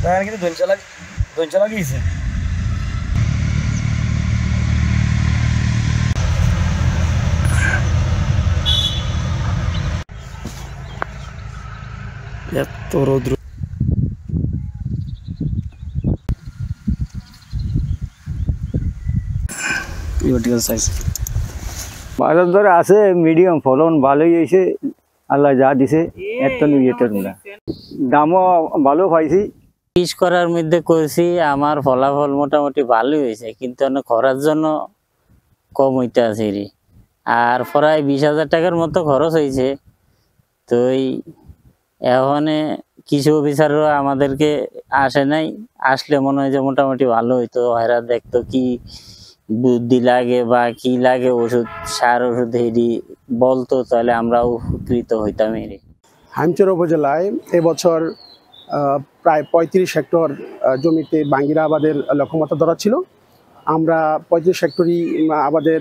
দেখেন কিন্তু দইন চালা গিয়েছে। এত রৌদ্র বাজার দরে আছে মিডিয়াম, ফলন ভালোই হয়েছে, আল্লাহ যা দিছে এত নিয়েটার না, দামও ভালো পাইছি। পিস করার মধ্যে করছি, আমার ফলাফল মোটামুটি ভালোই হয়েছে, কিন্তু খরার জন্য কম হইতে আছে রে। আর প্রায় 20,000 টাকার মতো খরচ হয়েছে। তো এখন কৃষি অফিসাররা আমাদেরকে আসে নাই, আসলে মনে হয় যে মোটামুটি ভালো হইতো। এরা দেখতো কি বুদ্ধি লাগে বা কি লাগে, ওষুধ সার ওষুধ হেরি বলতো, তাহলে আমরাও উপকৃত হইতাম। হাইমচর উপজেলায় এবছর প্রায় 35 হেক্টর জমিতে বাঙ্গিরা আবাদের লক্ষ্যমাত্রা ধরা ছিল। আমরা 35 হেক্টরই আবাদের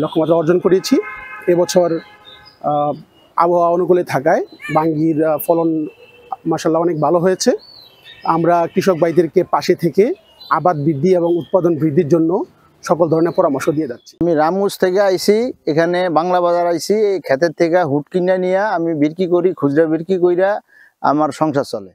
লক্ষ্যমাত্রা অর্জন করেছি। এবছর আবহাওয়া অনুকূলে থাকায় বাঙ্গির ফলন মাশাআল্লাহ অনেক ভালো হয়েছে। আমরা কৃষক ভাইদেরকে পাশে থেকে আবাদ বৃদ্ধি এবং উৎপাদন বৃদ্ধির জন্য সকল ধরনের পরামর্শ দিয়ে যাচ্ছি। আমি রামগঞ্জ থেকে আইছি, এখানে বাংলা বাজার আইছি। এই ক্ষেতের থেকে হুট কিনে নিয়ে আমি বিক্রি করি, খুচরা বিক্রি কইরা আমার সংসার চলে।